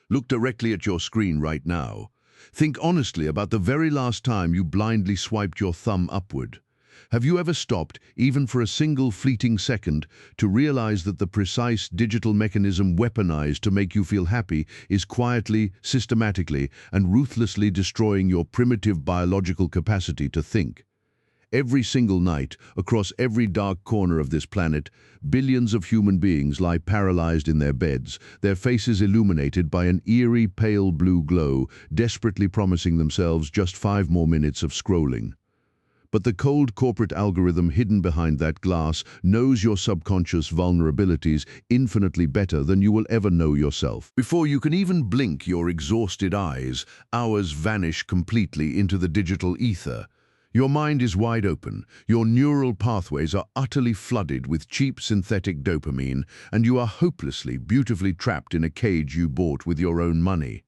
Look directly at your screen right now. Think honestly about the very last time you blindly swiped your thumb upward. Have you ever stopped, even for a single fleeting second, to realize that the precise digital mechanism weaponized to make you feel happy is quietly, systematically, and ruthlessly destroying your primitive biological capacity to think? Every single night, across every dark corner of this planet, billions of human beings lie paralyzed in their beds, their faces illuminated by an eerie pale blue glow, desperately promising themselves just 5 more minutes of scrolling. But the cold corporate algorithm hidden behind that glass knows your subconscious vulnerabilities infinitely better than you will ever know yourself. Before you can even blink your exhausted eyes, hours vanish completely into the digital ether. Your mind is wide open, your neural pathways are utterly flooded with cheap synthetic dopamine, and you are hopelessly, beautifully trapped in a cage you bought with your own money.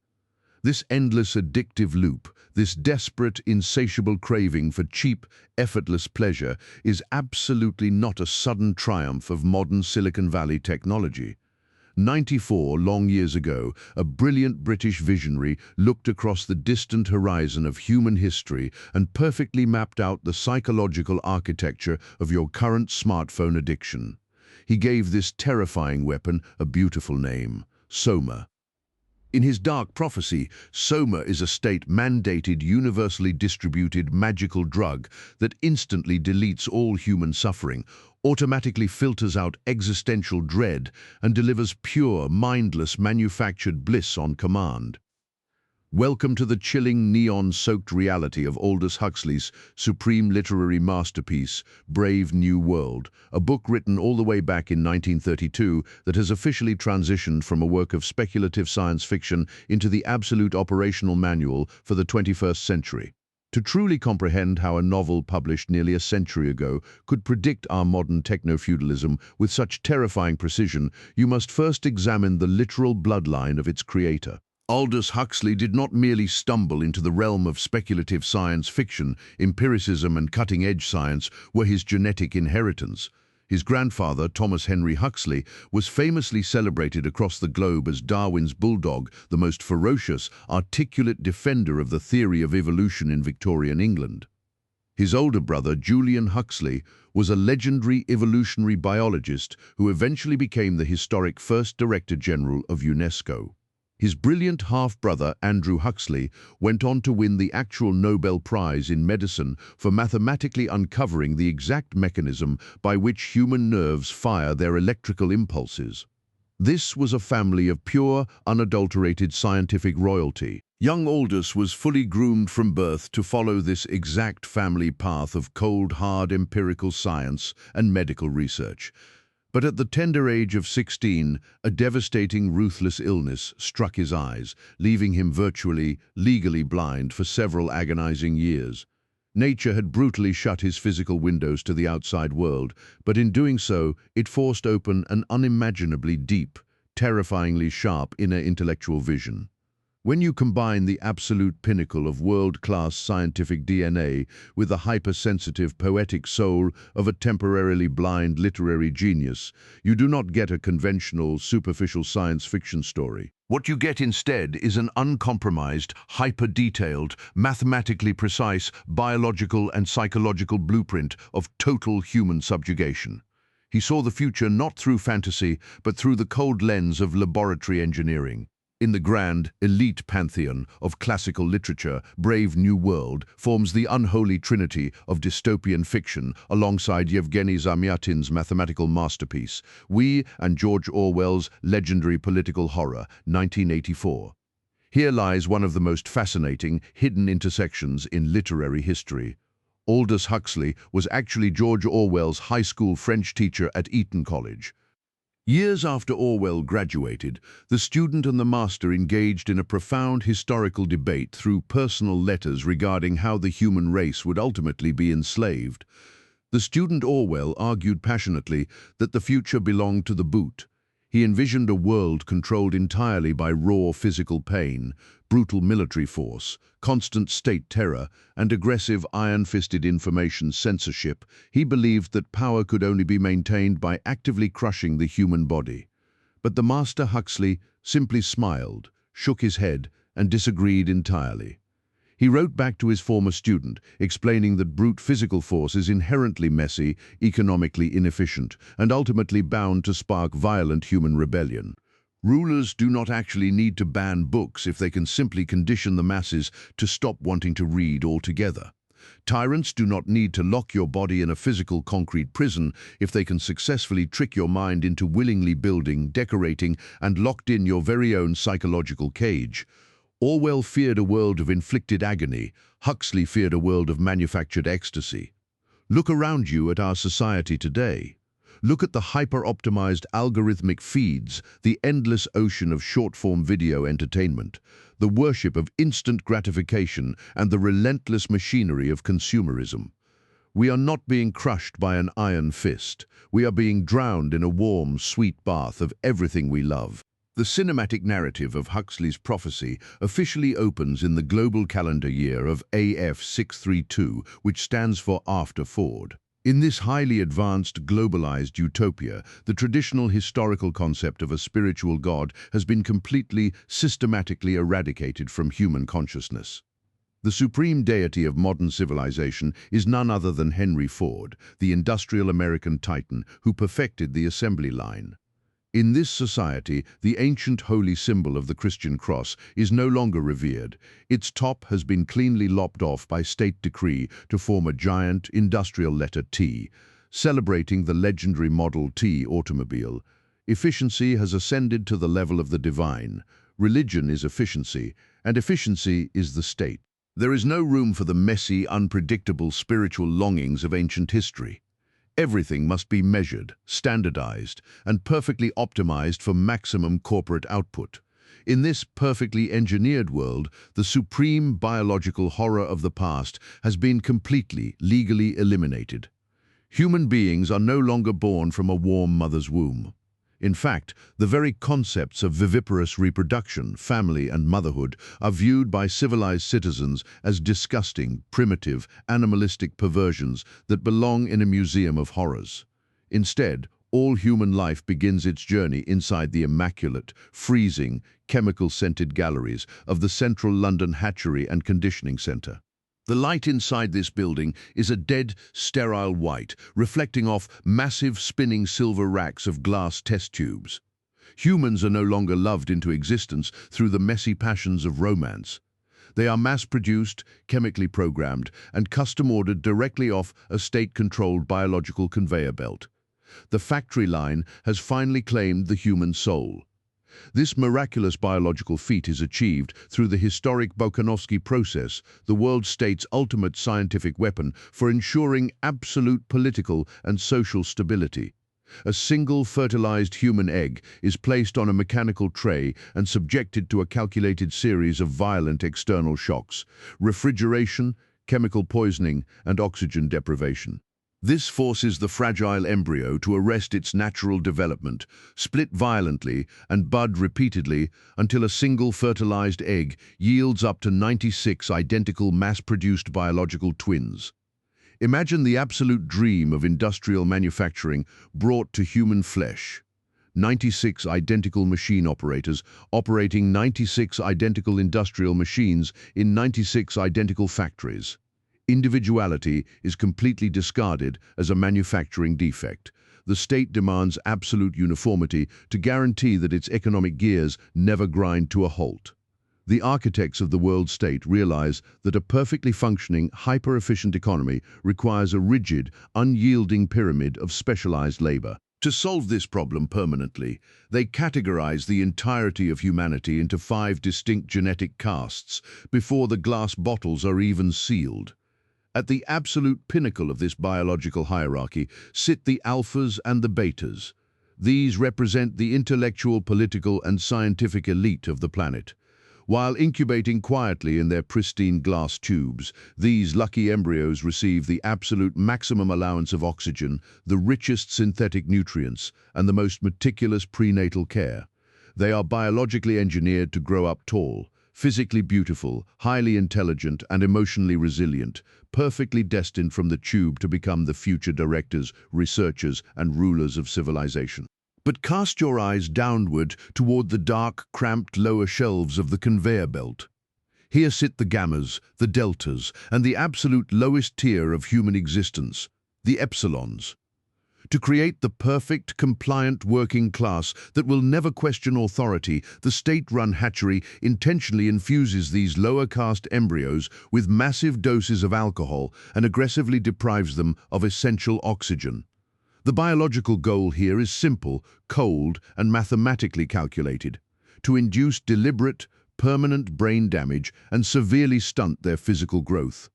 This endless addictive loop, this desperate, insatiable craving for cheap, effortless pleasure is absolutely not a sudden triumph of modern Silicon Valley technology. 94 long years ago, a brilliant British visionary looked across the distant horizon of human history and perfectly mapped out the psychological architecture of your current smartphone addiction. He gave this terrifying weapon a beautiful name: Soma. In his dark prophecy, Soma is a state-mandated, universally distributed magical drug that instantly deletes all human suffering, automatically filters out existential dread, and delivers pure, mindless, manufactured bliss on command. Welcome to the chilling, neon-soaked reality of Aldous Huxley's supreme literary masterpiece, Brave New World, a book written all the way back in 1932 that has officially transitioned from a work of speculative science fiction into the absolute operational manual for the 21st century. To truly comprehend how a novel published nearly a century ago could predict our modern techno-feudalism with such terrifying precision, you must first examine the literal bloodline of its creator. Aldous Huxley did not merely stumble into the realm of speculative science fiction. Empiricism and cutting-edge science were his genetic inheritance. His grandfather, Thomas Henry Huxley, was famously celebrated across the globe as Darwin's bulldog, the most ferocious, articulate defender of the theory of evolution in Victorian England. His older brother, Julian Huxley, was a legendary evolutionary biologist who eventually became the historic first Director General of UNESCO. His brilliant half-brother, Andrew Huxley, went on to win the actual Nobel Prize in Medicine for mathematically uncovering the exact mechanism by which human nerves fire their electrical impulses. This was a family of pure, unadulterated scientific royalty. Young Aldous was fully groomed from birth to follow this exact family path of cold, hard empirical science and medical research. But at the tender age of 16, a devastating, ruthless illness struck his eyes, leaving him virtually, legally blind for several agonizing years. Nature had brutally shut his physical windows to the outside world, but in doing so, it forced open an unimaginably deep, terrifyingly sharp inner intellectual vision. When you combine the absolute pinnacle of world-class scientific DNA with the hypersensitive, poetic soul of a temporarily blind literary genius, you do not get a conventional, superficial science fiction story. What you get instead is an uncompromised, hyper-detailed, mathematically precise, biological and psychological blueprint of total human subjugation. He saw the future not through fantasy, but through the cold lens of laboratory engineering. In the grand, elite pantheon of classical literature, Brave New World forms the unholy trinity of dystopian fiction alongside Yevgeny Zamyatin's mathematical masterpiece, We and George Orwell's legendary political horror, 1984. Here lies one of the most fascinating, hidden intersections in literary history. Aldous Huxley was actually George Orwell's high school French teacher at Eton College. Years after Orwell graduated, the student and the master engaged in a profound historical debate through personal letters regarding how the human race would ultimately be enslaved. The student Orwell argued passionately that the future belonged to the boot. He envisioned a world controlled entirely by raw physical pain, brutal military force, constant state terror, and aggressive iron-fisted information censorship. He believed that power could only be maintained by actively crushing the human body. But the master Huxley simply smiled, shook his head, and disagreed entirely. He wrote back to his former student, explaining that brute physical force is inherently messy, economically inefficient, and ultimately bound to spark violent human rebellion. Rulers do not actually need to ban books if they can simply condition the masses to stop wanting to read altogether. Tyrants do not need to lock your body in a physical concrete prison if they can successfully trick your mind into willingly building, decorating, and locked in your very own psychological cage. Orwell feared a world of inflicted agony. Huxley feared a world of manufactured ecstasy. Look around you at our society today. Look at the hyper-optimized algorithmic feeds, the endless ocean of short-form video entertainment, the worship of instant gratification, and the relentless machinery of consumerism. We are not being crushed by an iron fist. We are being drowned in a warm, sweet bath of everything we love. The cinematic narrative of Huxley's prophecy officially opens in the global calendar year of AF 632, which stands for After Ford. In this highly advanced, globalized utopia, the traditional historical concept of a spiritual God has been completely, systematically eradicated from human consciousness. The supreme deity of modern civilization is none other than Henry Ford, the industrial American titan who perfected the assembly line. In this society, the ancient holy symbol of the Christian cross is no longer revered. Its top has been cleanly lopped off by state decree to form a giant industrial letter T, celebrating the legendary Model T automobile. Efficiency has ascended to the level of the divine. Religion is efficiency, and efficiency is the state. There is no room for the messy, unpredictable spiritual longings of ancient history. Everything must be measured, standardized, and perfectly optimized for maximum corporate output. In this perfectly engineered world, the supreme biological horror of the past has been completely, legally eliminated. Human beings are no longer born from a warm mother's womb. In fact, the very concepts of viviparous reproduction, family, and motherhood are viewed by civilized citizens as disgusting, primitive, animalistic perversions that belong in a museum of horrors. Instead, all human life begins its journey inside the immaculate, freezing, chemical-scented galleries of the central London Hatchery and Conditioning Centre. The light inside this building is a dead, sterile white, reflecting off massive spinning silver racks of glass test tubes. Humans are no longer loved into existence through the messy passions of romance. They are mass-produced, chemically programmed, and custom-ordered directly off a state-controlled biological conveyor belt. The factory line has finally claimed the human soul. This miraculous biological feat is achieved through the historic Bokanovsky process, the world state's ultimate scientific weapon for ensuring absolute political and social stability. A single fertilized human egg is placed on a mechanical tray and subjected to a calculated series of violent external shocks: refrigeration, chemical poisoning, and oxygen deprivation. This forces the fragile embryo to arrest its natural development, split violently, and bud repeatedly until a single fertilized egg yields up to 96 identical mass-produced biological twins. Imagine the absolute dream of industrial manufacturing brought to human flesh. 96 identical machine operators operating 96 identical industrial machines in 96 identical factories. Individuality is completely discarded as a manufacturing defect. The state demands absolute uniformity to guarantee that its economic gears never grind to a halt. The architects of the world state realize that a perfectly functioning, hyper-efficient economy requires a rigid, unyielding pyramid of specialized labor. To solve this problem permanently, they categorize the entirety of humanity into 5 distinct genetic castes before the glass bottles are even sealed. At the absolute pinnacle of this biological hierarchy sit the alphas and the betas. These represent the intellectual, political, and scientific elite of the planet. While incubating quietly in their pristine glass tubes, these lucky embryos receive the absolute maximum allowance of oxygen, the richest synthetic nutrients, and the most meticulous prenatal care. They are biologically engineered to grow up tall, physically beautiful, highly intelligent, and emotionally resilient, perfectly destined from the tube to become the future directors, researchers, and rulers of civilization. But cast your eyes downward toward the dark, cramped lower shelves of the conveyor belt. Here sit the gammas, the deltas, and the absolute lowest tier of human existence, the epsilons. To create the perfect, compliant working class that will never question authority, the state-run hatchery intentionally infuses these lower-caste embryos with massive doses of alcohol and aggressively deprives them of essential oxygen. The biological goal here is simple, cold, and mathematically calculated: to induce deliberate, permanent brain damage and severely stunt their physical growth.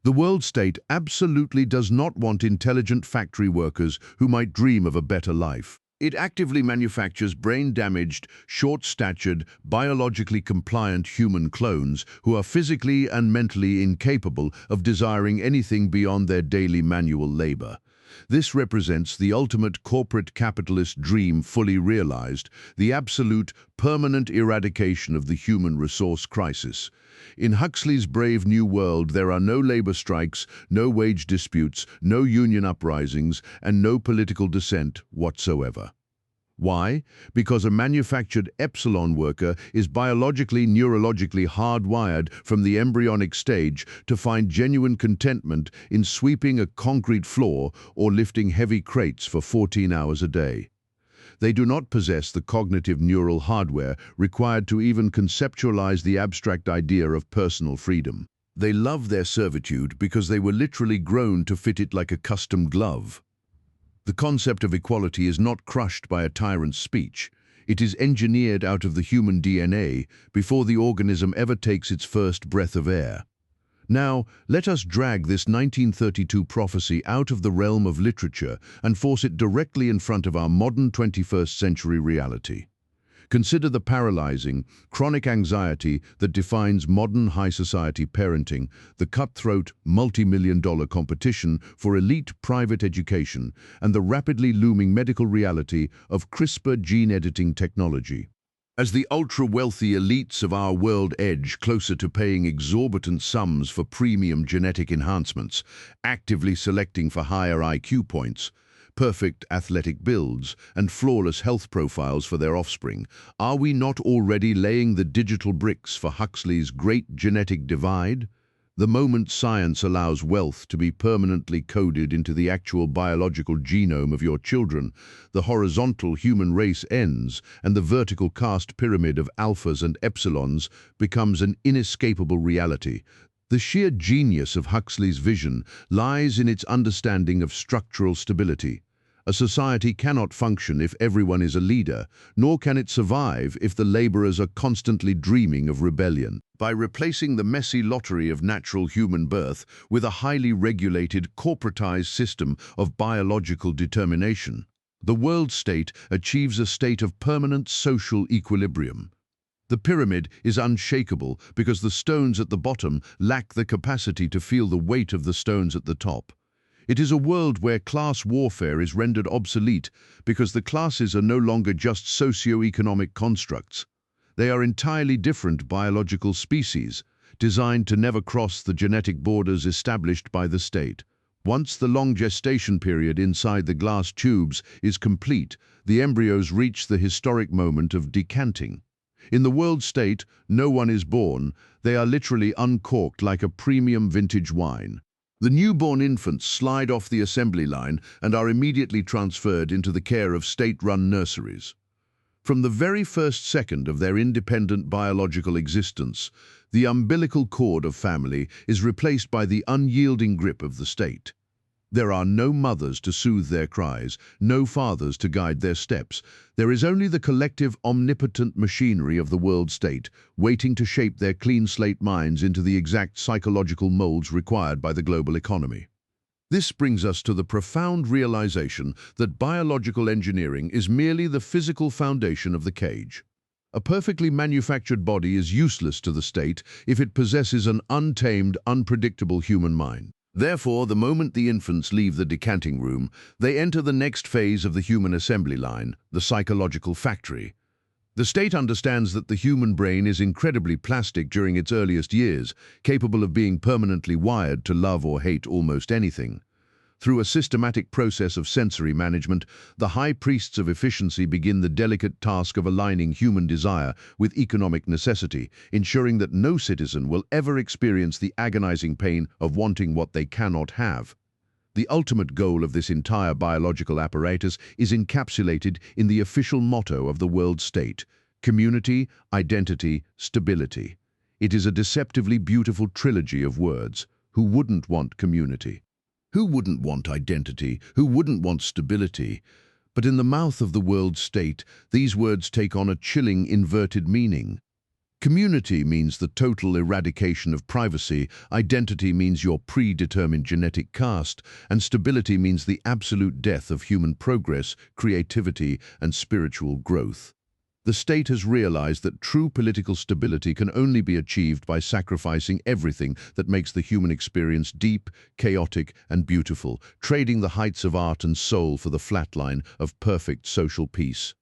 The world state absolutely does not want intelligent factory workers who might dream of a better life. It actively manufactures brain-damaged, short-statured, biologically compliant human clones who are physically and mentally incapable of desiring anything beyond their daily manual labor. This represents the ultimate corporate capitalist dream fully realized, the absolute, permanent eradication of the human resource crisis. In Huxley's Brave New World, there are no labor strikes, no wage disputes, no union uprisings, and no political dissent whatsoever. Why? Because a manufactured epsilon worker is biologically, neurologically hardwired from the embryonic stage to find genuine contentment in sweeping a concrete floor or lifting heavy crates for 14 hours a day. They do not possess the cognitive neural hardware required to even conceptualize the abstract idea of personal freedom. They love their servitude because they were literally grown to fit it like a custom glove. The concept of equality is not crushed by a tyrant's speech. It is engineered out of the human DNA before the organism ever takes its first breath of air. Now, let us drag this 1932 prophecy out of the realm of literature and force it directly in front of our modern 21st century reality. Consider the paralyzing, chronic anxiety that defines modern high society parenting, the cutthroat, multi-million-dollar competition for elite private education, and the rapidly looming medical reality of CRISPR gene editing technology. As the ultra-wealthy elites of our world edge closer to paying exorbitant sums for premium genetic enhancements, actively selecting for higher IQ points, perfect athletic builds, and flawless health profiles for their offspring, are we not already laying the digital bricks for Huxley's great genetic divide? The moment science allows wealth to be permanently coded into the actual biological genome of your children, the horizontal human race ends, and the vertical caste pyramid of alphas and epsilons becomes an inescapable reality. The sheer genius of Huxley's vision lies in its understanding of structural stability. A society cannot function if everyone is a leader, nor can it survive if the laborers are constantly dreaming of rebellion. By replacing the messy lottery of natural human birth with a highly regulated, corporatized system of biological determination, the world state achieves a state of permanent social equilibrium. The pyramid is unshakable because the stones at the bottom lack the capacity to feel the weight of the stones at the top. It is a world where class warfare is rendered obsolete because the classes are no longer just socio-economic constructs. They are entirely different biological species, designed to never cross the genetic borders established by the state. Once the long gestation period inside the glass tubes is complete, the embryos reach the historic moment of decanting. In the world state, no one is born. They are literally uncorked like a premium vintage wine. The newborn infants slide off the assembly line and are immediately transferred into the care of state-run nurseries. From the very first second of their independent biological existence, the umbilical cord of family is replaced by the unyielding grip of the state. There are no mothers to soothe their cries, no fathers to guide their steps. There is only the collective, omnipotent machinery of the world state, waiting to shape their clean slate minds into the exact psychological molds required by the global economy. This brings us to the profound realization that biological engineering is merely the physical foundation of the cage. A perfectly manufactured body is useless to the state if it possesses an untamed, unpredictable human mind. Therefore, the moment the infants leave the decanting room, they enter the next phase of the human assembly line, the psychological factory. The state understands that the human brain is incredibly plastic during its earliest years, capable of being permanently wired to love or hate almost anything. Through a systematic process of sensory management, the high priests of efficiency begin the delicate task of aligning human desire with economic necessity, ensuring that no citizen will ever experience the agonizing pain of wanting what they cannot have. The ultimate goal of this entire biological apparatus is encapsulated in the official motto of the world state: community, identity, stability. It is a deceptively beautiful trilogy of words. Who wouldn't want community? Who wouldn't want identity? Who wouldn't want stability? But in the mouth of the world state, these words take on a chilling inverted meaning. Community means the total eradication of privacy, identity means your predetermined genetic caste, and stability means the absolute death of human progress, creativity, and spiritual growth. The state has realized that true political stability can only be achieved by sacrificing everything that makes the human experience deep, chaotic, and beautiful, trading the heights of art and soul for the flatline of perfect social peace.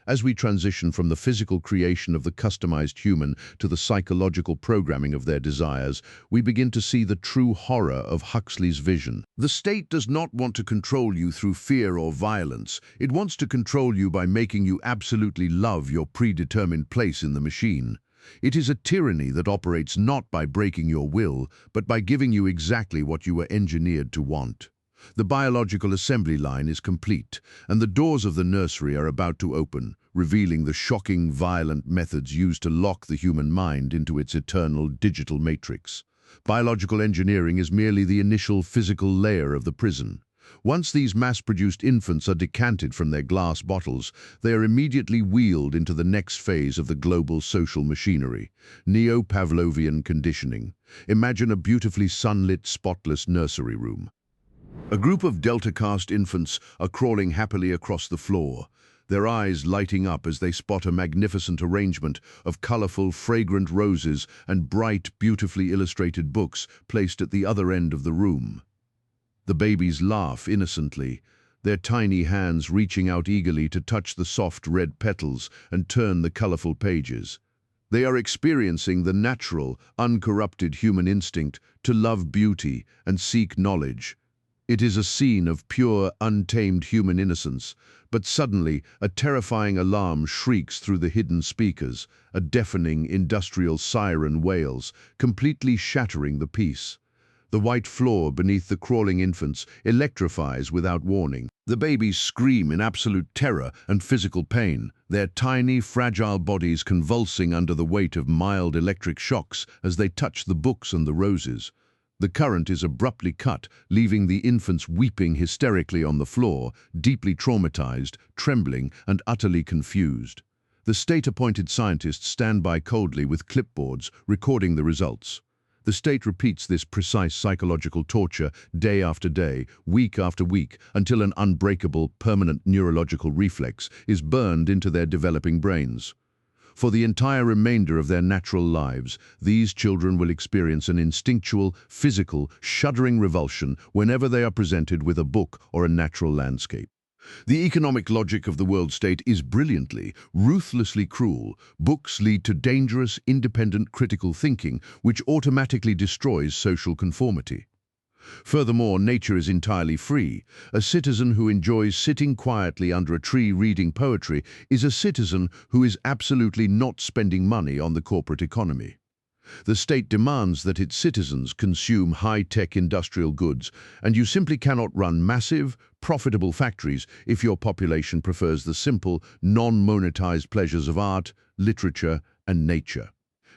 As we transition from the physical creation of the customized human to the psychological programming of their desires, we begin to see the true horror of Huxley's vision. The state does not want to control you through fear or violence. It wants to control you by making you absolutely love your predetermined place in the machine. It is a tyranny that operates not by breaking your will, but by giving you exactly what you were engineered to want. The biological assembly line is complete, and the doors of the nursery are about to open, revealing the shocking, violent methods used to lock the human mind into its eternal digital matrix. Biological engineering is merely the initial physical layer of the prison. Once these mass-produced infants are decanted from their glass bottles, they are immediately wheeled into the next phase of the global social machinery: Neo-Pavlovian conditioning. Imagine a beautifully sunlit, spotless nursery room. A group of Delta-caste infants are crawling happily across the floor, their eyes lighting up as they spot a magnificent arrangement of colorful, fragrant roses and bright, beautifully illustrated books placed at the other end of the room. The babies laugh innocently, their tiny hands reaching out eagerly to touch the soft red petals and turn the colorful pages. They are experiencing the natural, uncorrupted human instinct to love beauty and seek knowledge. It is a scene of pure, untamed human innocence, but suddenly a terrifying alarm shrieks through the hidden speakers, a deafening industrial siren wails, completely shattering the peace. The white floor beneath the crawling infants electrifies without warning. The babies scream in absolute terror and physical pain, their tiny, fragile bodies convulsing under the weight of mild electric shocks as they touch the books and the roses. The current is abruptly cut, leaving the infants weeping hysterically on the floor, deeply traumatized, trembling, and utterly confused. The state-appointed scientists stand by coldly with clipboards, recording the results. The state repeats this precise psychological torture day after day, week after week, until an unbreakable, permanent neurological reflex is burned into their developing brains. For the entire remainder of their natural lives, these children will experience an instinctual, physical, shuddering revulsion whenever they are presented with a book or a natural landscape. The economic logic of the world state is brilliantly, ruthlessly cruel. Books lead to dangerous, independent, critical thinking, which automatically destroys social conformity. Furthermore, nature is entirely free. A citizen who enjoys sitting quietly under a tree reading poetry is a citizen who is absolutely not spending money on the corporate economy. The state demands that its citizens consume high-tech industrial goods, and you simply cannot run massive, profitable factories if your population prefers the simple, non-monetized pleasures of art, literature, and nature.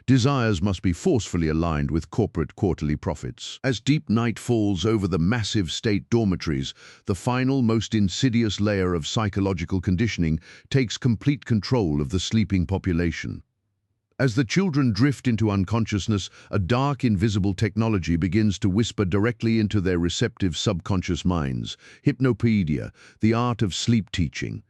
Desires must be forcefully aligned with corporate quarterly profits. As deep night falls over the massive state dormitories, the final, most insidious layer of psychological conditioning takes complete control of the sleeping population. As the children drift into unconsciousness, a dark, invisible technology begins to whisper directly into their receptive subconscious minds. Hypnopaedia, the art of sleep teaching.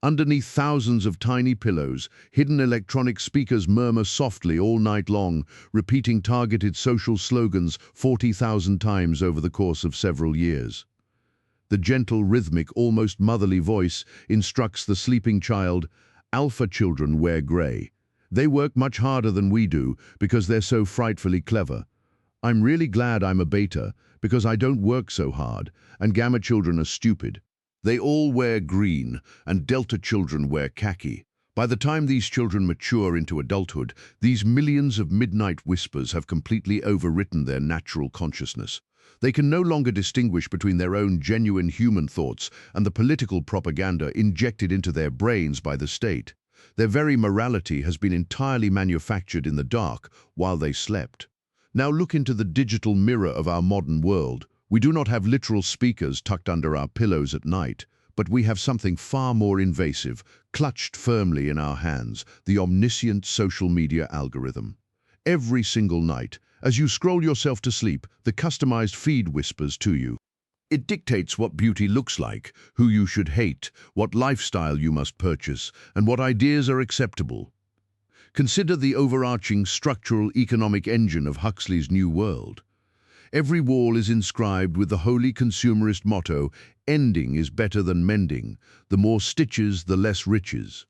Underneath thousands of tiny pillows, hidden electronic speakers murmur softly all night long, repeating targeted social slogans 40,000 times over the course of several years. The gentle, rhythmic, almost motherly voice instructs the sleeping child, "Alpha children wear grey. They work much harder than we do because they're so frightfully clever. I'm really glad I'm a beta, because I don't work so hard, and gamma children are stupid. They all wear green, and delta children wear khaki. By the time these children mature into adulthood, these millions of midnight whispers have completely overwritten their natural consciousness. They can no longer distinguish between their own genuine human thoughts and the political propaganda injected into their brains by the state. Their very morality has been entirely manufactured in the dark while they slept. Now look into the digital mirror of our modern world. We do not have literal speakers tucked under our pillows at night, but we have something far more invasive, clutched firmly in our hands, the omniscient social media algorithm. Every single night, as you scroll yourself to sleep, the customized feed whispers to you. It dictates what beauty looks like, who you should hate, what lifestyle you must purchase, and what ideas are acceptable. Consider the overarching structural economic engine of Huxley's New World. Every wall is inscribed with the wholly consumerist motto, "Ending is better than mending. The more stitches, the less riches."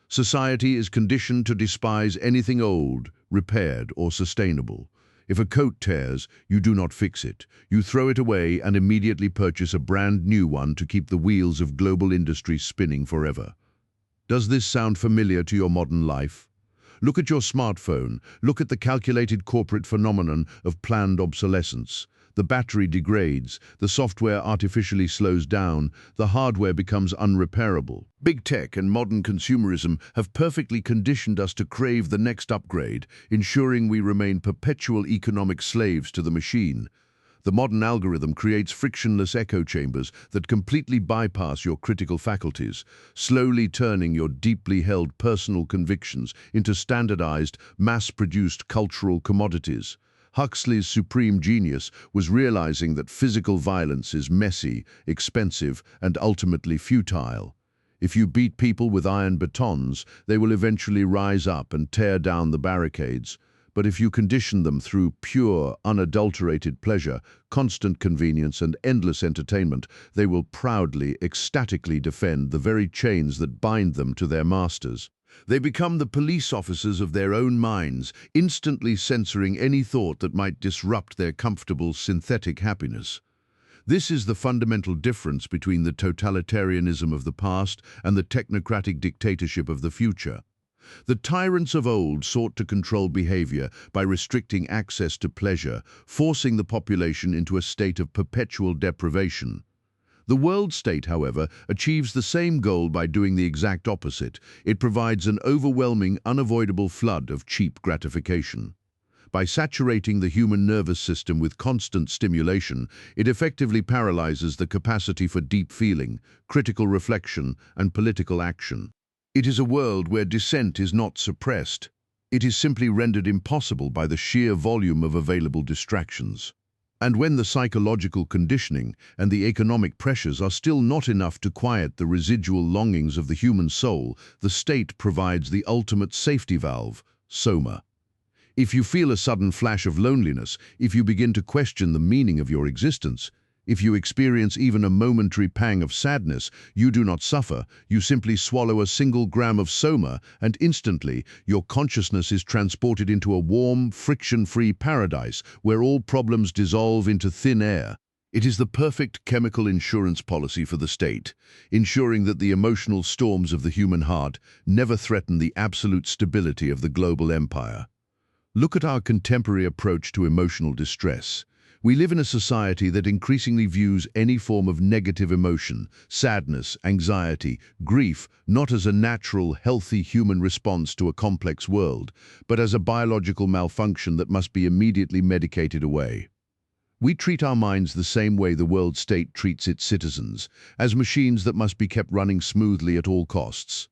Society is conditioned to despise anything old, repaired, or sustainable. If a coat tears, you do not fix it. You throw it away and immediately purchase a brand new one to keep the wheels of global industry spinning forever. Does this sound familiar to your modern life? Look at your smartphone. Look at the calculated corporate phenomenon of planned obsolescence. The battery degrades, the software artificially slows down, the hardware becomes unrepairable. Big tech and modern consumerism have perfectly conditioned us to crave the next upgrade, ensuring we remain perpetual economic slaves to the machine. The modern algorithm creates frictionless echo chambers that completely bypass your critical faculties, slowly turning your deeply held personal convictions into standardized, mass-produced cultural commodities. Huxley's supreme genius was realizing that physical violence is messy, expensive, and ultimately futile. If you beat people with iron batons, they will eventually rise up and tear down the barricades. But if you condition them through pure, unadulterated pleasure, constant convenience, and endless entertainment, they will proudly, ecstatically defend the very chains that bind them to their masters. They become the police officers of their own minds, instantly censoring any thought that might disrupt their comfortable synthetic happiness. This is the fundamental difference between the totalitarianism of the past and the technocratic dictatorship of the future. The tyrants of old sought to control behavior by restricting access to pleasure, forcing the population into a state of perpetual deprivation. The world state, however, achieves the same goal by doing the exact opposite. It provides an overwhelming, unavoidable flood of cheap gratification. By saturating the human nervous system with constant stimulation, it effectively paralyzes the capacity for deep feeling, critical reflection, and political action. It is a world where dissent is not suppressed. It is simply rendered impossible by the sheer volume of available distractions. And when the psychological conditioning and the economic pressures are still not enough to quiet the residual longings of the human soul, the state provides the ultimate safety valve, Soma. If you feel a sudden flash of loneliness, if you begin to question the meaning of your existence, if you experience even a momentary pang of sadness, you do not suffer. You simply swallow a single gram of Soma, and instantly your consciousness is transported into a warm, friction-free paradise where all problems dissolve into thin air. It is the perfect chemical insurance policy for the state, ensuring that the emotional storms of the human heart never threaten the absolute stability of the global empire. Look at our contemporary approach to emotional distress. We live in a society that increasingly views any form of negative emotion, sadness, anxiety, grief, not as a natural, healthy human response to a complex world, but as a biological malfunction that must be immediately medicated away. We treat our minds the same way the world state treats its citizens, as machines that must be kept running smoothly at all costs.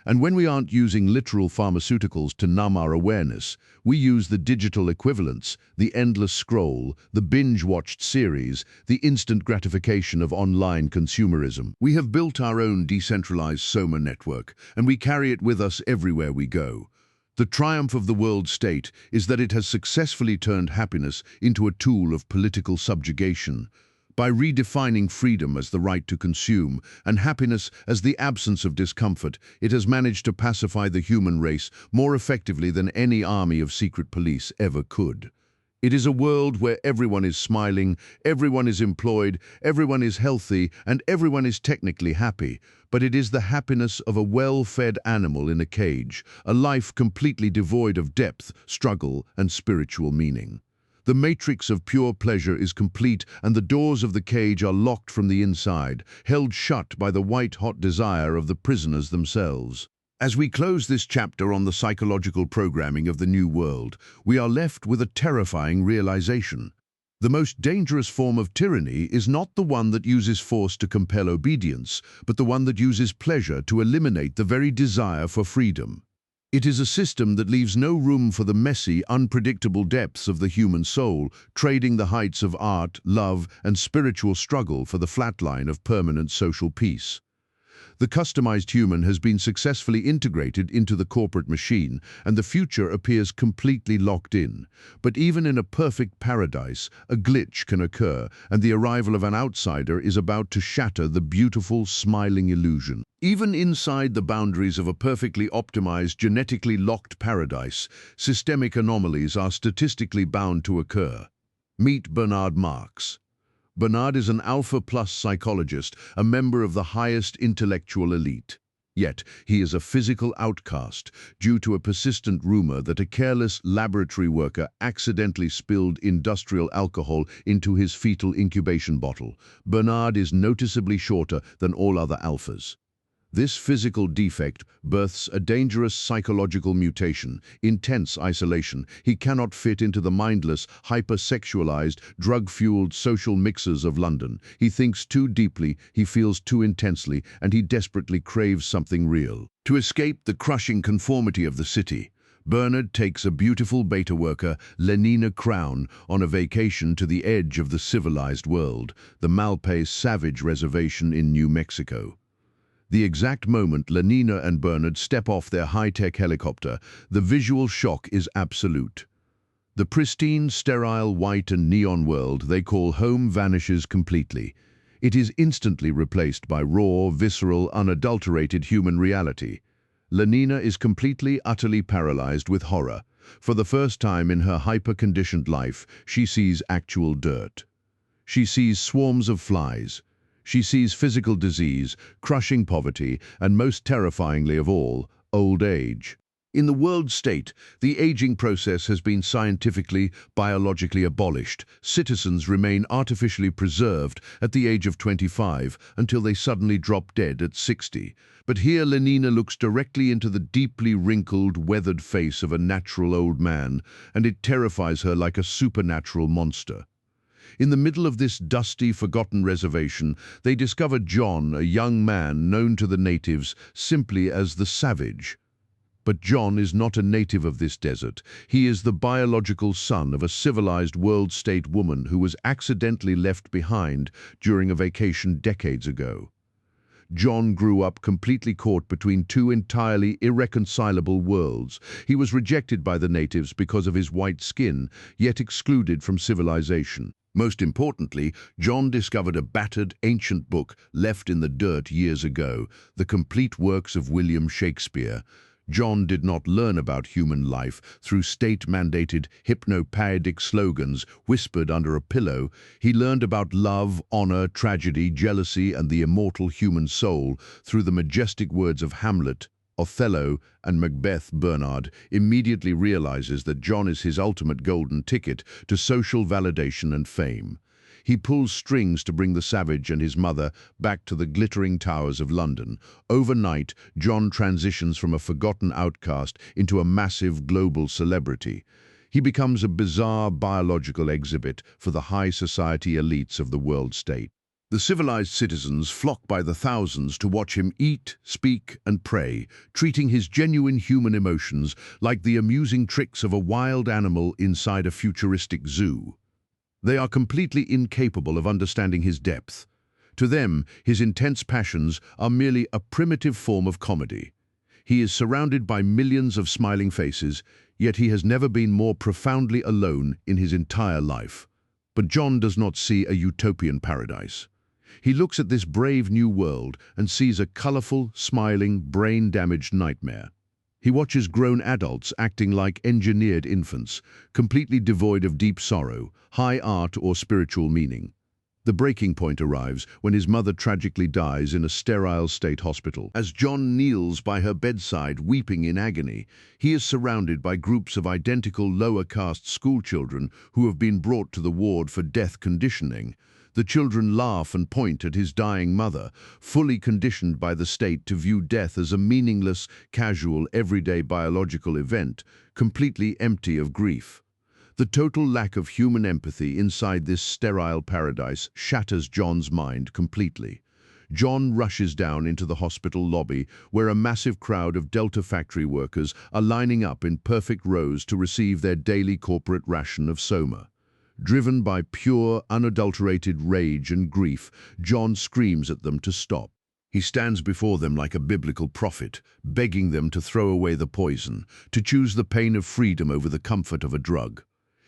And when we aren't using literal pharmaceuticals to numb our awareness, we use the digital equivalents, the endless scroll, the binge-watched series, the instant gratification of online consumerism. We have built our own decentralized Soma network, and we carry it with us everywhere we go. The triumph of the world state is that it has successfully turned happiness into a tool of political subjugation. By redefining freedom as the right to consume and happiness as the absence of discomfort, it has managed to pacify the human race more effectively than any army of secret police ever could. It is a world where everyone is smiling, everyone is employed, everyone is healthy, and everyone is technically happy. But it is the happiness of a well-fed animal in a cage, a life completely devoid of depth, struggle, and spiritual meaning. The matrix of pure pleasure is complete, and the doors of the cage are locked from the inside, held shut by the white-hot desire of the prisoners themselves. As we close this chapter on the psychological programming of the New World, we are left with a terrifying realization. The most dangerous form of tyranny is not the one that uses force to compel obedience, but the one that uses pleasure to eliminate the very desire for freedom. It is a system that leaves no room for the messy, unpredictable depths of the human soul, trading the heights of art, love, and spiritual struggle for the flatline of permanent social peace. The customized human has been successfully integrated into the corporate machine, and the future appears completely locked in. But even in a perfect paradise, a glitch can occur, and the arrival of an outsider is about to shatter the beautiful, smiling illusion. Even inside the boundaries of a perfectly optimized, genetically locked paradise, systemic anomalies are statistically bound to occur. Meet Bernard Marx. Bernard is an alpha-plus psychologist, a member of the highest intellectual elite. Yet, he is a physical outcast due to a persistent rumor that a careless laboratory worker accidentally spilled industrial alcohol into his fetal incubation bottle. Bernard is noticeably shorter than all other alphas. This physical defect births a dangerous psychological mutation, intense isolation. He cannot fit into the mindless, hypersexualized, drug-fueled social mixes of London. He thinks too deeply, he feels too intensely, and he desperately craves something real. To escape the crushing conformity of the city, Bernard takes a beautiful beta worker, Lenina Crown, on a vacation to the edge of the civilized world, the Malpais savage reservation in New Mexico. The exact moment Lenina and Bernard step off their high-tech helicopter, the visual shock is absolute. The pristine, sterile, white and neon world they call home vanishes completely. It is instantly replaced by raw, visceral, unadulterated human reality. Lenina is completely, utterly paralyzed with horror. For the first time in her hyper-conditioned life, she sees actual dirt. She sees swarms of flies. She sees physical disease, crushing poverty, and most terrifyingly of all, old age. In the world state, the aging process has been scientifically, biologically abolished. Citizens remain artificially preserved at the age of 25 until they suddenly drop dead at 60. But here Lenina looks directly into the deeply wrinkled, weathered face of a natural old man, and it terrifies her like a supernatural monster. In the middle of this dusty, forgotten reservation, they discover John, a young man known to the natives simply as the Savage. But John is not a native of this desert. He is the biological son of a civilized world-state woman who was accidentally left behind during a vacation decades ago. John grew up completely caught between two entirely irreconcilable worlds. He was rejected by the natives because of his white skin, yet excluded from civilization. Most importantly, John discovered a battered, ancient book left in the dirt years ago, the complete works of William Shakespeare. John did not learn about human life through state-mandated, hypnopaedic slogans whispered under a pillow. He learned about love, honor, tragedy, jealousy, and the immortal human soul through the majestic words of Hamlet, Othello, and Macbeth. Bernard immediately realizes that John is his ultimate golden ticket to social validation and fame. He pulls strings to bring the Savage and his mother back to the glittering towers of London. Overnight, John transitions from a forgotten outcast into a massive global celebrity. He becomes a bizarre biological exhibit for the high society elites of the world state. The civilized citizens flock by the thousands to watch him eat, speak, and pray, treating his genuine human emotions like the amusing tricks of a wild animal inside a futuristic zoo. They are completely incapable of understanding his depth. To them, his intense passions are merely a primitive form of comedy. He is surrounded by millions of smiling faces, yet he has never been more profoundly alone in his entire life. But John does not see a utopian paradise. He looks at this brave new world and sees a colorful, smiling, brain-damaged nightmare. He watches grown adults acting like engineered infants, completely devoid of deep sorrow, high art or spiritual meaning. The breaking point arrives when his mother tragically dies in a sterile state hospital. As John kneels by her bedside weeping in agony, he is surrounded by groups of identical lower caste schoolchildren who have been brought to the ward for death conditioning. The children laugh and point at his dying mother, fully conditioned by the state to view death as a meaningless, casual, everyday biological event, completely empty of grief. The total lack of human empathy inside this sterile paradise shatters John's mind completely. John rushes down into the hospital lobby where a massive crowd of Delta factory workers are lining up in perfect rows to receive their daily corporate ration of Soma. Driven by pure, unadulterated rage and grief, John screams at them to stop. He stands before them like a biblical prophet, begging them to throw away the poison, to choose the pain of freedom over the comfort of a drug.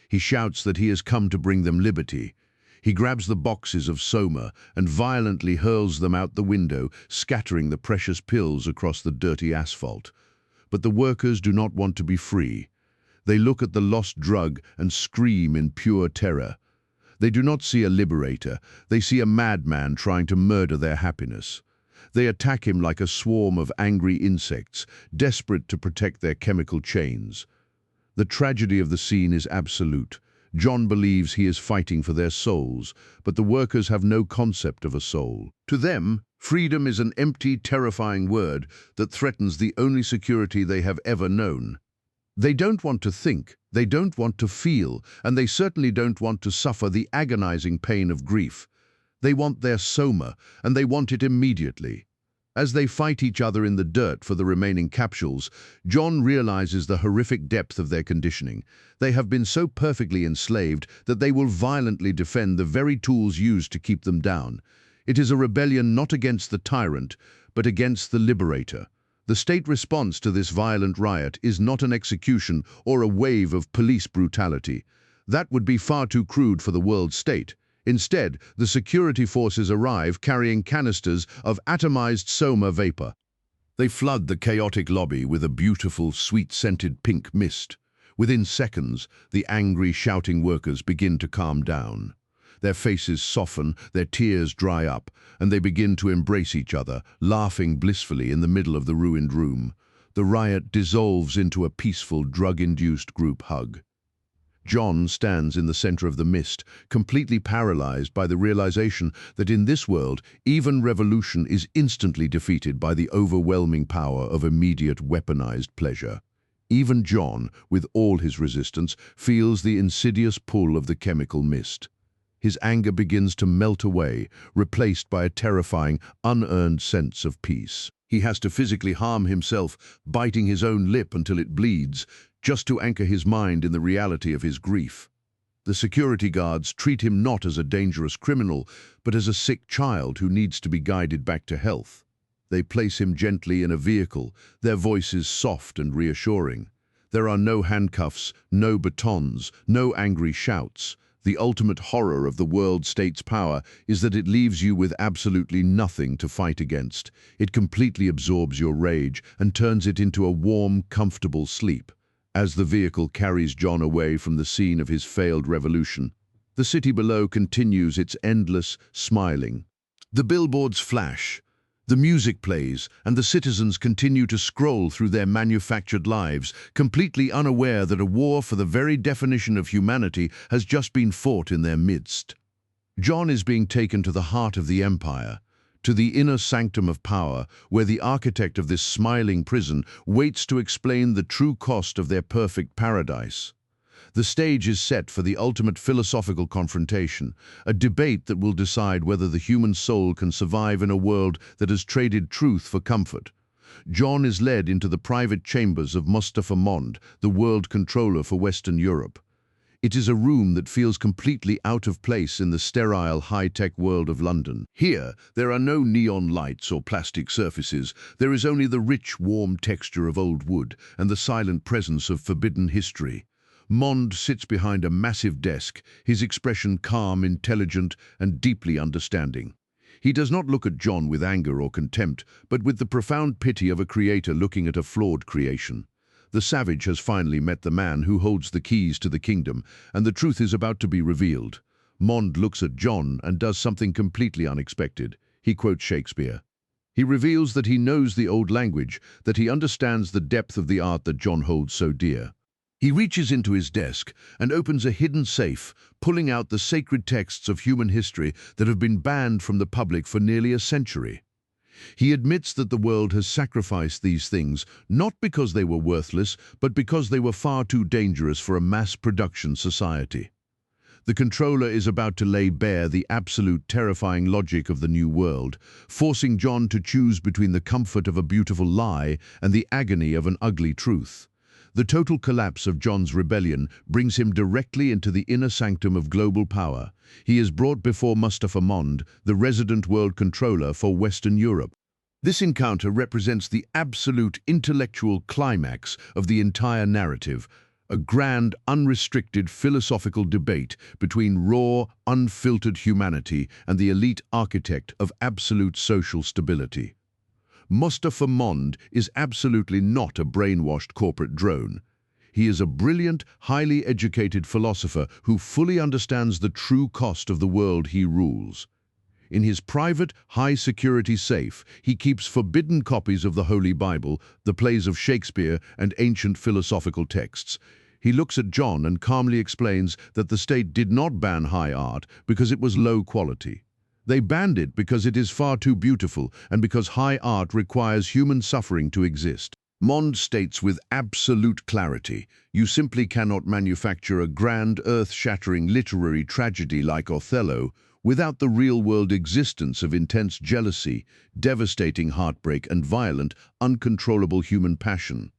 He shouts that he has come to bring them liberty. He grabs the boxes of Soma and violently hurls them out the window, scattering the precious pills across the dirty asphalt. But the workers do not want to be free. They look at the lost drug and scream in pure terror. They do not see a liberator. They see a madman trying to murder their happiness. They attack him like a swarm of angry insects, desperate to protect their chemical chains. The tragedy of the scene is absolute. John believes he is fighting for their souls, but the workers have no concept of a soul. To them, freedom is an empty, terrifying word that threatens the only security they have ever known. They don't want to think, they don't want to feel, and they certainly don't want to suffer the agonizing pain of grief. They want their Soma, and they want it immediately. As they fight each other in the dirt for the remaining capsules, John realizes the horrific depth of their conditioning. They have been so perfectly enslaved that they will violently defend the very tools used to keep them down. It is a rebellion not against the tyrant, but against the liberator. The state response to this violent riot is not an execution or a wave of police brutality. That would be far too crude for the world state. Instead, the security forces arrive carrying canisters of atomized Soma vapor. They flood the chaotic lobby with a beautiful, sweet-scented pink mist. Within seconds, the angry, shouting workers begin to calm down. Their faces soften, their tears dry up, and they begin to embrace each other, laughing blissfully in the middle of the ruined room. The riot dissolves into a peaceful, drug-induced group hug. John stands in the center of the mist, completely paralyzed by the realization that in this world, even revolution is instantly defeated by the overwhelming power of immediate weaponized pleasure. Even John, with all his resistance, feels the insidious pull of the chemical mist. His anger begins to melt away, replaced by a terrifying, unearned sense of peace. He has to physically harm himself, biting his own lip until it bleeds, just to anchor his mind in the reality of his grief. The security guards treat him not as a dangerous criminal, but as a sick child who needs to be guided back to health. They place him gently in a vehicle, their voices soft and reassuring. There are no handcuffs, no batons, no angry shouts. The ultimate horror of the world state's power is that it leaves you with absolutely nothing to fight against. It completely absorbs your rage and turns it into a warm, comfortable sleep. As the vehicle carries John away from the scene of his failed revolution, the city below continues its endless smiling. The billboards flash, the music plays, and the citizens continue to scroll through their manufactured lives, completely unaware that a war for the very definition of humanity has just been fought in their midst. John is being taken to the heart of the empire, to the inner sanctum of power, where the architect of this smiling prison waits to explain the true cost of their perfect paradise. The stage is set for the ultimate philosophical confrontation, a debate that will decide whether the human soul can survive in a world that has traded truth for comfort. John is led into the private chambers of Mustapha Mond, the world controller for Western Europe. It is a room that feels completely out of place in the sterile, high-tech world of London. Here, there are no neon lights or plastic surfaces. There is only the rich, warm texture of old wood and the silent presence of forbidden history. Mond sits behind a massive desk, his expression calm, intelligent, and deeply understanding. He does not look at John with anger or contempt, but with the profound pity of a creator looking at a flawed creation. The savage has finally met the man who holds the keys to the kingdom, and the truth is about to be revealed. Mond looks at John and does something completely unexpected. He quotes Shakespeare. He reveals that he knows the old language, that he understands the depth of the art that John holds so dear. He reaches into his desk and opens a hidden safe, pulling out the sacred texts of human history that have been banned from the public for nearly a century. He admits that the world has sacrificed these things, not because they were worthless, but because they were far too dangerous for a mass-production society. The controller is about to lay bare the absolute terrifying logic of the new world, forcing John to choose between the comfort of a beautiful lie and the agony of an ugly truth. The total collapse of John's rebellion brings him directly into the inner sanctum of global power. He is brought before Mustapha Mond, the resident world controller for Western Europe. This encounter represents the absolute intellectual climax of the entire narrative, a grand, unrestricted philosophical debate between raw, unfiltered humanity and the elite architect of absolute social stability. Mustapha Mond is absolutely not a brainwashed corporate drone. He is a brilliant, highly educated philosopher who fully understands the true cost of the world he rules. In his private, high-security safe, he keeps forbidden copies of the Holy Bible, the plays of Shakespeare, and ancient philosophical texts. He looks at John and calmly explains that the state did not ban high art because it was low quality. They banned it because it is far too beautiful and because high art requires human suffering to exist. Mond states with absolute clarity, you simply cannot manufacture a grand, earth-shattering literary tragedy like Othello without the real-world existence of intense jealousy, devastating heartbreak, and violent, uncontrollable human passion.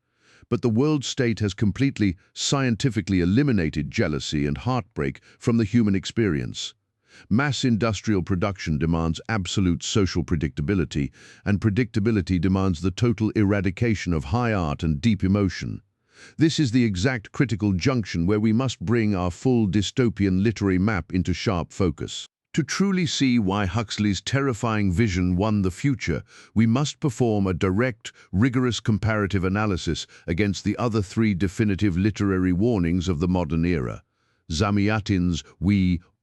But the world state has completely, scientifically eliminated jealousy and heartbreak from the human experience. Mass industrial production demands absolute social predictability, and predictability demands the total eradication of high art and deep emotion. This is the exact critical junction where we must bring our full dystopian literary map into sharp focus. To truly see why Huxley's terrifying vision won the future, we must perform a direct, rigorous comparative analysis against the other three definitive literary warnings of the modern era: Zamyatin's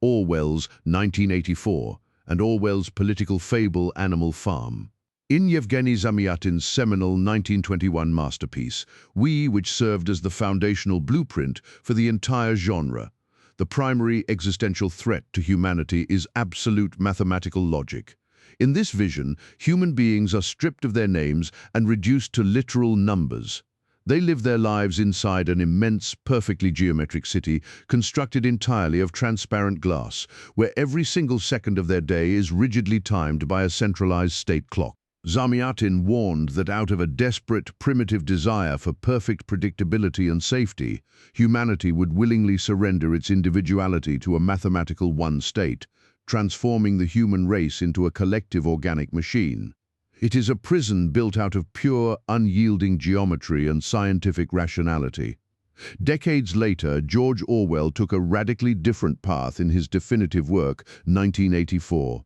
Orwell's 1984, and Orwell's political fable Animal Farm. In Yevgeny Zamyatin's seminal 1921 masterpiece, which served as the foundational blueprint for the entire genre, the primary existential threat to humanity is absolute mathematical logic. In this vision, human beings are stripped of their names and reduced to literal numbers. They live their lives inside an immense, perfectly geometric city constructed entirely of transparent glass, where every single second of their day is rigidly timed by a centralized state clock. Zamyatin warned that out of a desperate, primitive desire for perfect predictability and safety, humanity would willingly surrender its individuality to a mathematical one state, transforming the human race into a collective organic machine. It is a prison built out of pure, unyielding geometry and scientific rationality. Decades later, George Orwell took a radically different path in his definitive work, 1984.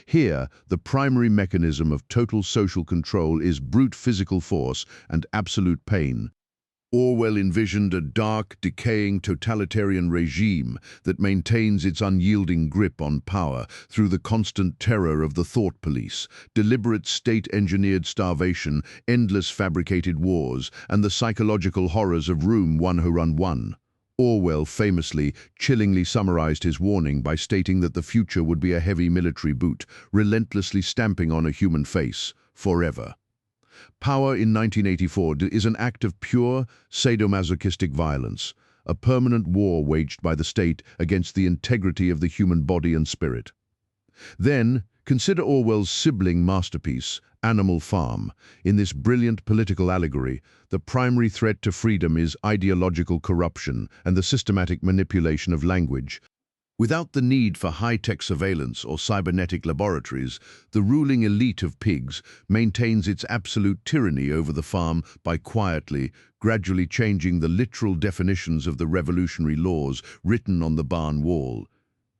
Here, the primary mechanism of total social control is brute physical force and absolute pain. Orwell envisioned a dark, decaying totalitarian regime that maintains its unyielding grip on power through the constant terror of the thought police, deliberate state-engineered starvation, endless fabricated wars, and the psychological horrors of Room 101. Orwell famously, chillingly summarized his warning by stating that the future would be a heavy military boot, relentlessly stamping on a human face, forever. Power in 1984 is an act of pure, sadomasochistic violence, a permanent war waged by the state against the integrity of the human body and spirit. Then, consider Orwell's sibling masterpiece, Animal Farm. In this brilliant political allegory, the primary threat to freedom is ideological corruption and the systematic manipulation of language. Without the need for high-tech surveillance or cybernetic laboratories, the ruling elite of pigs maintains its absolute tyranny over the farm by quietly, gradually changing the literal definitions of the revolutionary laws written on the barn wall.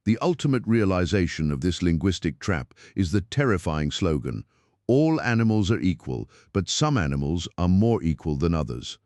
The ultimate realization of this linguistic trap is the terrifying slogan, "All animals are equal, but some animals are more equal than others."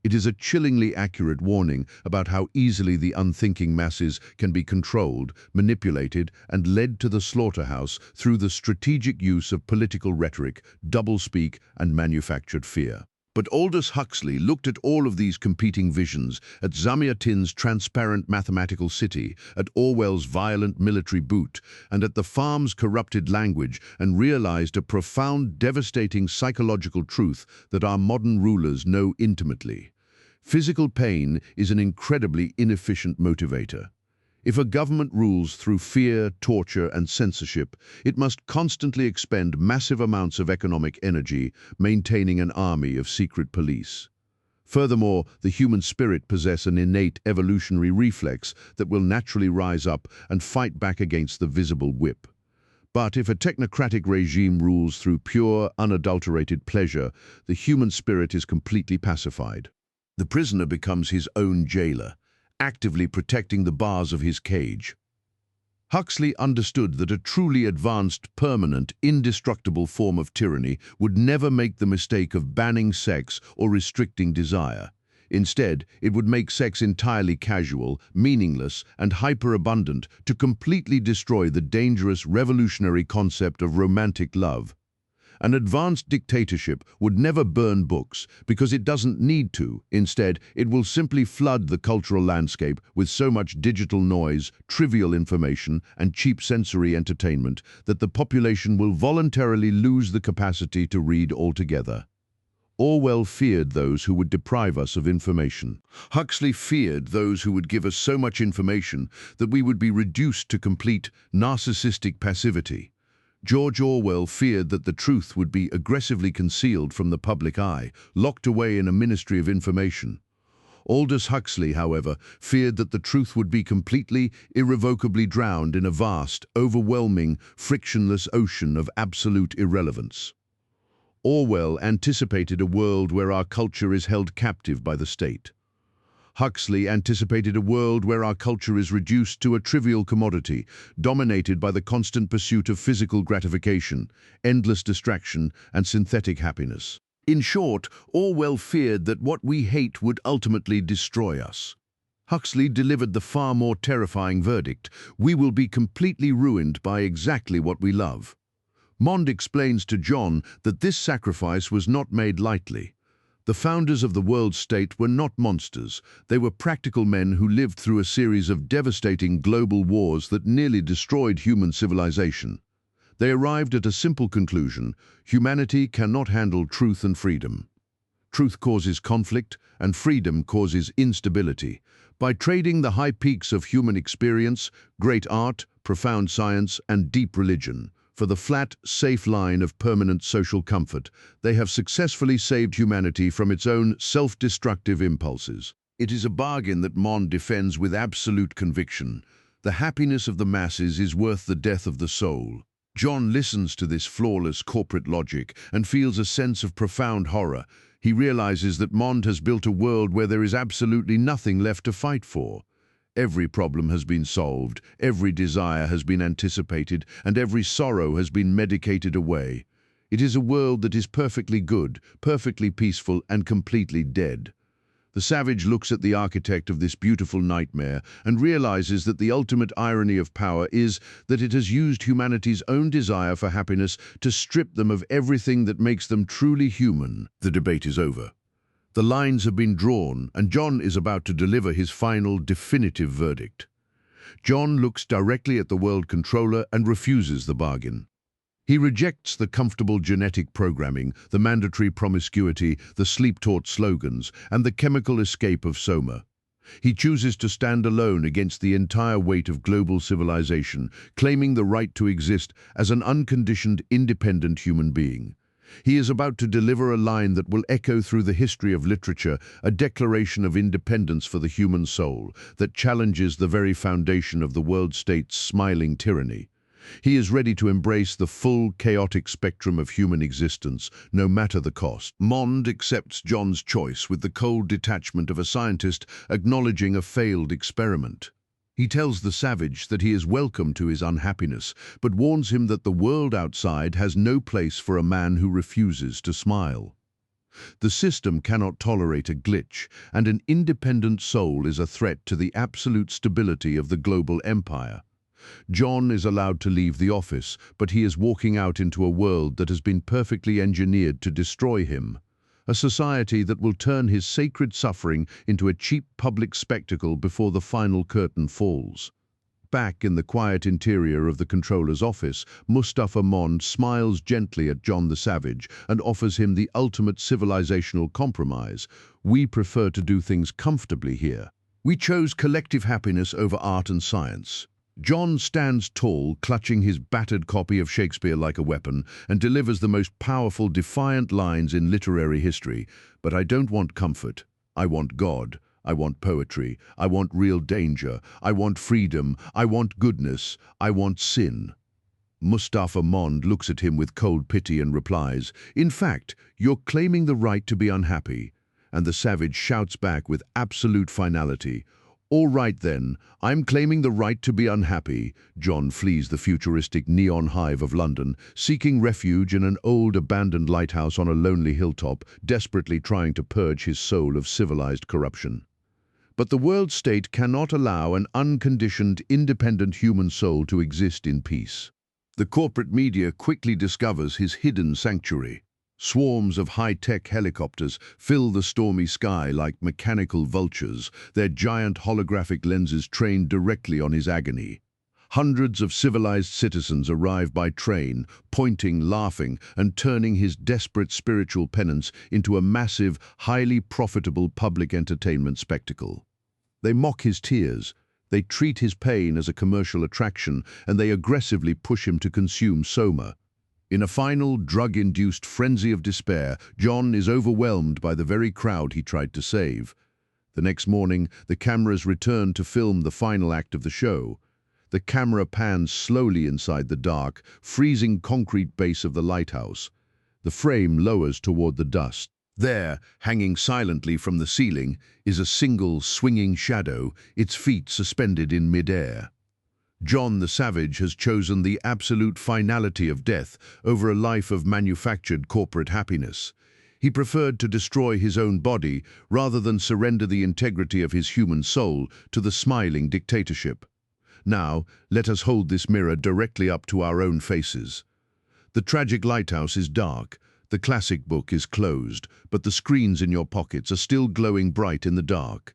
It is a chillingly accurate warning about how easily the unthinking masses can be controlled, manipulated, and led to the slaughterhouse through the strategic use of political rhetoric, doublespeak, and manufactured fear. But Aldous Huxley looked at all of these competing visions, at Zamyatin's transparent mathematical city, at Orwell's violent military boot, and at the farm's corrupted language, and realized a profound, devastating psychological truth that our modern rulers know intimately. Physical pain is an incredibly inefficient motivator. If a government rules through fear, torture, and censorship, it must constantly expend massive amounts of economic energy, maintaining an army of secret police. Furthermore, the human spirit possesses an innate evolutionary reflex that will naturally rise up and fight back against the visible whip. But if a technocratic regime rules through pure, unadulterated pleasure, the human spirit is completely pacified. The prisoner becomes his own jailer, actively protecting the bars of his cage. Huxley understood that a truly advanced, permanent, indestructible form of tyranny would never make the mistake of banning sex or restricting desire. Instead, it would make sex entirely casual, meaningless, and hyperabundant to completely destroy the dangerous, revolutionary concept of romantic love. An advanced dictatorship would never burn books because it doesn't need to. Instead, it will simply flood the cultural landscape with so much digital noise, trivial information, and cheap sensory entertainment that the population will voluntarily lose the capacity to read altogether. Orwell feared those who would deprive us of information. Huxley feared those who would give us so much information that we would be reduced to complete narcissistic passivity. George Orwell feared that the truth would be aggressively concealed from the public eye, locked away in a ministry of information. Aldous Huxley, however, feared that the truth would be completely, irrevocably drowned in a vast, overwhelming, frictionless ocean of absolute irrelevance. Orwell anticipated a world where our culture is held captive by the state. Huxley anticipated a world where our culture is reduced to a trivial commodity, dominated by the constant pursuit of physical gratification, endless distraction, and synthetic happiness. In short, Orwell feared that what we hate would ultimately destroy us. Huxley delivered the far more terrifying verdict: we will be completely ruined by exactly what we love. Mond explains to John that this sacrifice was not made lightly. The founders of the world state were not monsters. They were practical men who lived through a series of devastating global wars that nearly destroyed human civilization. They arrived at a simple conclusion: humanity cannot handle truth and freedom. Truth causes conflict, and freedom causes instability. By trading the high peaks of human experience, great art, profound science, and deep religion, for the flat, safe line of permanent social comfort, they have successfully saved humanity from its own self-destructive impulses. It is a bargain that Mond defends with absolute conviction. The happiness of the masses is worth the death of the soul. John listens to this flawless corporate logic and feels a sense of profound horror. He realizes that Mond has built a world where there is absolutely nothing left to fight for. Every problem has been solved, every desire has been anticipated, and every sorrow has been medicated away. It is a world that is perfectly good, perfectly peaceful, and completely dead. The savage looks at the architect of this beautiful nightmare and realizes that the ultimate irony of power is that it has used humanity's own desire for happiness to strip them of everything that makes them truly human. The debate is over. The lines have been drawn, and John is about to deliver his final, definitive verdict. John looks directly at the world controller and refuses the bargain. He rejects the comfortable genetic programming, the mandatory promiscuity, the sleep-taught slogans, and the chemical escape of Soma. He chooses to stand alone against the entire weight of global civilization, claiming the right to exist as an unconditioned, independent human being. He is about to deliver a line that will echo through the history of literature, a declaration of independence for the human soul that challenges the very foundation of the world state's smiling tyranny. He is ready to embrace the full, chaotic spectrum of human existence, no matter the cost. Mond accepts John's choice with the cold detachment of a scientist acknowledging a failed experiment. He tells the savage that he is welcome to his unhappiness, but warns him that the world outside has no place for a man who refuses to smile. The system cannot tolerate a glitch, and an independent soul is a threat to the absolute stability of the global empire. John is allowed to leave the office, but he is walking out into a world that has been perfectly engineered to destroy him. A society that will turn his sacred suffering into a cheap public spectacle before the final curtain falls. Back in the quiet interior of the controller's office, Mustapha Mond smiles gently at John the Savage and offers him the ultimate civilizational compromise. We prefer to do things comfortably here. We chose collective happiness over art and science. John stands tall, clutching his battered copy of Shakespeare like a weapon, and delivers the most powerful, defiant lines in literary history. But I don't want comfort. I want God. I want poetry. I want real danger. I want freedom. I want goodness. I want sin. Mustapha Mond looks at him with cold pity and replies, "In fact, you're claiming the right to be unhappy." And the savage shouts back with absolute finality, "All right then, I'm claiming the right to be unhappy." John flees the futuristic neon hive of London, seeking refuge in an old abandoned lighthouse on a lonely hilltop, desperately trying to purge his soul of civilized corruption. But the world state cannot allow an unconditioned, independent human soul to exist in peace. The corporate media quickly discovers his hidden sanctuary. Swarms of high-tech helicopters fill the stormy sky like mechanical vultures, their giant holographic lenses trained directly on his agony. Hundreds of civilized citizens arrive by train, pointing, laughing, and turning his desperate spiritual penance into a massive, highly profitable public entertainment spectacle. They mock his tears, they treat his pain as a commercial attraction, and they aggressively push him to consume Soma. In a final, drug-induced frenzy of despair, John is overwhelmed by the very crowd he tried to save. The next morning, the cameras return to film the final act of the show. The camera pans slowly inside the dark, freezing concrete base of the lighthouse. The frame lowers toward the dust. There, hanging silently from the ceiling, is a single swinging shadow, its feet suspended in mid-air. John the Savage has chosen the absolute finality of death over a life of manufactured corporate happiness. He preferred to destroy his own body rather than surrender the integrity of his human soul to the smiling dictatorship. Now, let us hold this mirror directly up to our own faces. The tragic lighthouse is dark, the classic book is closed, but the screens in your pockets are still glowing bright in the dark.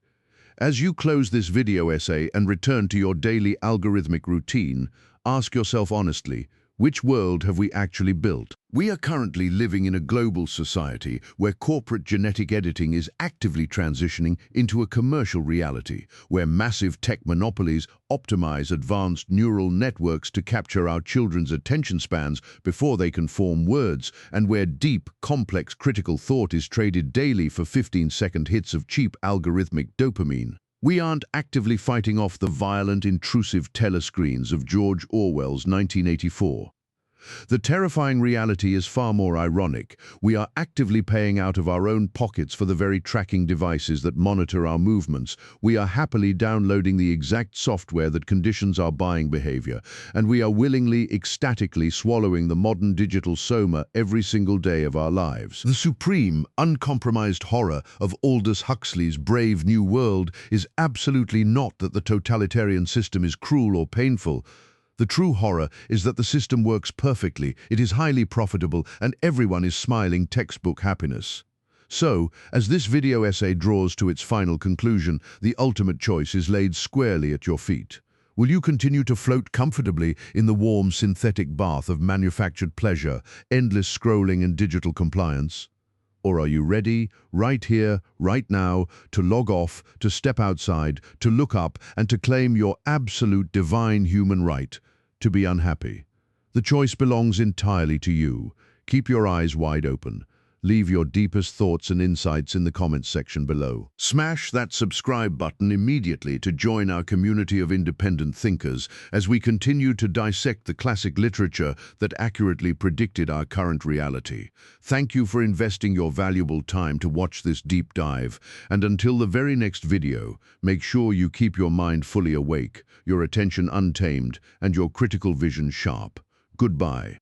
As you close this video essay and return to your daily algorithmic routine, ask yourself honestly, which world have we actually built? We are currently living in a global society where corporate genetic editing is actively transitioning into a commercial reality, where massive tech monopolies optimize advanced neural networks to capture our children's attention spans before they can form words, and where deep, complex critical thought is traded daily for 15-second hits of cheap algorithmic dopamine. We aren't actively fighting off the violent, intrusive telescreens of George Orwell's 1984. The terrifying reality is far more ironic. We are actively paying out of our own pockets for the very tracking devices that monitor our movements. We are happily downloading the exact software that conditions our buying behavior, and we are willingly, ecstatically swallowing the modern digital Soma every single day of our lives. The supreme, uncompromised horror of Aldous Huxley's Brave New World is absolutely not that the totalitarian system is cruel or painful. The true horror is that the system works perfectly, it is highly profitable, and everyone is smiling textbook happiness. So, as this video essay draws to its final conclusion, the ultimate choice is laid squarely at your feet. Will you continue to float comfortably in the warm synthetic bath of manufactured pleasure, endless scrolling and digital compliance? Or are you ready, right here, right now, to log off, to step outside, to look up, and to claim your absolute divine human right to be unhappy? The choice belongs entirely to you. Keep your eyes wide open. Leave your deepest thoughts and insights in the comments section below. Smash that subscribe button immediately to join our community of independent thinkers as we continue to dissect the classic literature that accurately predicted our current reality. Thank you for investing your valuable time to watch this deep dive, and until the very next video, make sure you keep your mind fully awake, your attention untamed, and your critical vision sharp. Goodbye.